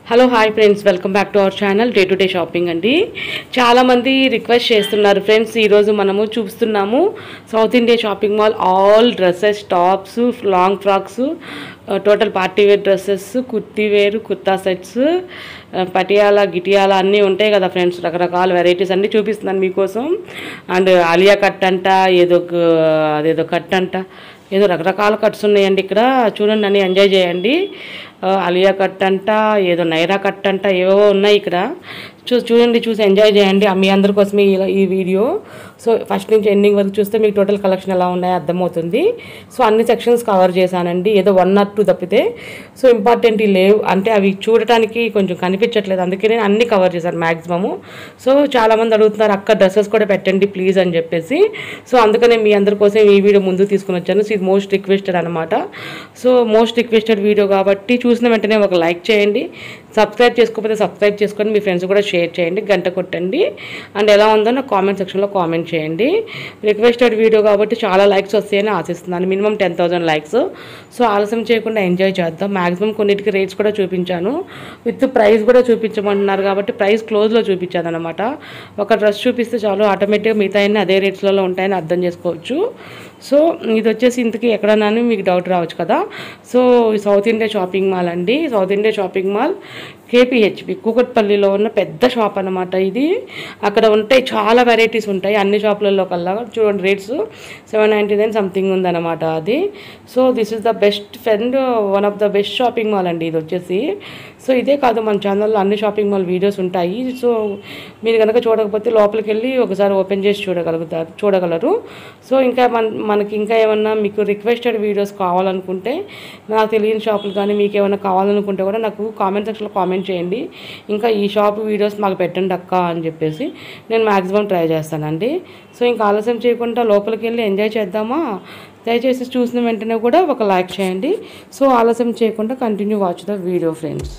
Hello hi friends, welcome back to our channel day to day shopping అండి. చాలామంది request చేస్తున్నారు friends. ఈరోజు మనము చూస్తున్నాము south India shopping mall all dresses, tops, long frocks, total party wear dresses, kurti wear, kurta sets, Patiala గిటియాలా అన్నీ ఉంటాయి కదా ఫ్రెండ్స్. రకరకాల వెరైటీస్ అన్నీ చూపిస్తున్నాను మీకోసం. అండ్ ఆలియా కట్ అంట, అదేదో కట్ అంట, ఏదో రకరకాల కట్స్ ఉన్నాయండి ఇక్కడ. చూడండి, అన్నీ ఎంజాయ్ చేయండి. ఆలియా కట్ అంట, ఏదో నైరా కట్ అంట, ఏవో ఉన్నాయి ఇక్కడ. చూడండి, చూసి ఎంజాయ్ చేయండి. మీ అందరి కోసమే ఈ వీడియో. సో ఫస్ట్ నుంచి ఎండింగ్ వరకు చూస్తే మీకు టోటల్ కలెక్షన్ ఎలా ఉన్నాయో అర్థమవుతుంది. సో అన్ని సెక్షన్స్ కవర్ చేశానండి, ఏదో 1 or 2 తప్పితే. సో ఇంపార్టెంట్ లేవు, అంటే అవి చూడటానికి కొంచెం కనిపించట్లేదు, అందుకే నేను అన్ని కవర్ చేశాను మ్యాక్సిమము. సో చాలామంది అడుగుతున్నారు, అక్క డ్రెస్సెస్ కూడా పెట్టండి ప్లీజ్ అని చెప్పేసి. సో అందుకనే మీ అందరి కోసం ఈ వీడియో ముందు తీసుకుని వచ్చాను. సో ఇది మోస్ట్ రిక్వెస్టెడ్ అనమాట. సో మోస్ట్ రిక్వెస్టెడ్ వీడియో కాబట్టి చూసిన వెంటనే ఒక లైక్ చేయండి. సబ్స్క్రైబ్ చేసుకోకపోతే సబ్స్క్రైబ్ చేసుకొని మీ ఫ్రెండ్స్ కూడా షేర్ చేయండి, గంట కొట్టండి. అండ్ ఎలా ఉందో నాకు కామెంట్ సెక్షన్లో కామెంట్ చేయండి. రిక్వెస్టెడ్ వీడియో కాబట్టి చాలా లైక్స్ వస్తాయని ఆశిస్తున్నాను, మినిమం 10,000 లైక్స్. సో ఆలస్యం చేయకుండా ఎంజాయ్ చేద్దాం. మ్యాక్సిమం కొన్నిటికి రేట్స్ కూడా చూపించాను, విత్ ప్రైస్ కూడా చూపించమంటున్నారు కాబట్టి ప్రైస్ క్లోజ్లో చూపించాను అనమాట. ఒక డ్రెస్ చూపిస్తే చాలు, ఆటోమేటిక్గా మిగతా అదే రేట్స్లలో ఉంటాయని అర్థం చేసుకోవచ్చు. సో ఇది వచ్చేసి ఇంతకీ ఎక్కడన్నాను మీకు డౌట్ రావచ్చు కదా. So south India shopping mall అండి. South India shopping mall KPHB కూకట్పల్లిలో ఉన్న పెద్ద షాప్ అనమాట ఇది. అక్కడ ఉంటాయి, చాలా వెరైటీస్ ఉంటాయి అన్ని షాపులలో కల్లా. చూడండి, రేట్స్ 799 సంథింగ్ ఉందన్నమాట అది. So this is the best friend, one of the best shopping mall అండి ఇది వచ్చేసి. సో ఇదే కాదు, మన ఛానల్లో అన్ని షాపింగ్ మాల్ వీడియోస్ ఉంటాయి. సో మీరు కనుక చూడకపోతే లోపలికి వెళ్ళి ఒకసారి ఓపెన్ చేసి చూడగలరు. సో ఇంకా మనకి ఇంకా ఏమన్నా మీకు రిక్వెస్టెడ్ వీడియోస్ కావాలనుకుంటే, నాకు తెలియని షాపులు కానీ మీకు ఏమైనా కావాలనుకుంటే కూడా నాకు కామెంట్ సెక్షన్లో కామెంట్ చేయండి. ఇంకా ఈ షాప్ వీడియోస్ మాకు పెట్టండి అక్క అని చెప్పేసి నేను మ్యాక్సిమం ట్రై చేస్తానండి. సో ఇంకా ఆలస్యం చేయకుండా లోపలికి వెళ్ళి ఎంజాయ్ చేద్దామా. దయచేసి చూసిన వెంటనే కూడా ఒక లైక్ చేయండి. సో ఆలస్యం చేయకుండా continue watch the video friends.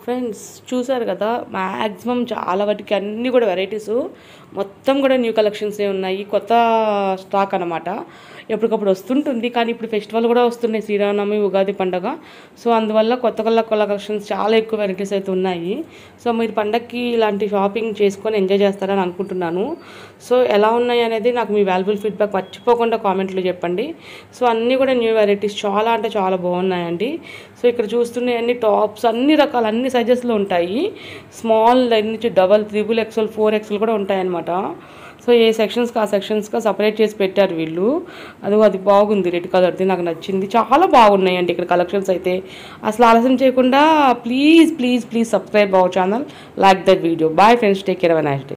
Friends చూసారు కదా, మ్యాక్సిమం చాలా వాటికి అన్నీ కూడా వెరైటీస్ మొత్తం కూడా న్యూ కలెక్షన్సే ఉన్నాయి. కొత్త స్టాక్ అనమాట. ఎప్పటికప్పుడు వస్తుంటుంది, కానీ ఇప్పుడు ఫెస్టివల్ కూడా వస్తున్నాయి, శ్రీరామనవమి, ఉగాది పండుగ. సో అందువల్ల కొత్త కలెక్షన్స్ చాలా ఎక్కువ వెరైటీస్ అయితే ఉన్నాయి. సో మీరు పండగకి ఇలాంటి షాపింగ్ చేసుకొని ఎంజాయ్ చేస్తారని అనుకుంటున్నాను. సో ఎలా ఉన్నాయి అనేది నాకు మీ వాల్యుబుల్ ఫీడ్బ్యాక్ మర్చిపోకుండా కామెంట్లో చెప్పండి. సో అన్నీ కూడా న్యూ వెరైటీస్ చాలా అంటే చాలా బాగున్నాయండి. సో ఇక్కడ చూస్తున్నాయి టాప్స్ అన్ని రకాల అన్ని సైజెస్లో ఉంటాయి. స్మాల్ దగ్గర నుంచి డబల్, త్రిబుల్ ఎక్స్ఎల్, 4XL కూడా ఉంటాయన్నమాట. సో ఏ సెక్షన్స్కి ఆ సెక్షన్స్గా సపరేట్ చేసి పెట్టారు వీళ్ళు. అది బాగుంది, రెడ్ కలర్ది నాకు నచ్చింది. చాలా బాగున్నాయండి ఇక్కడ కలెక్షన్స్ అయితే. అసలు ఆలస్యం చేయకుండా please please please subscribe our channel, like that video. Bye friends, take care, have a nice day.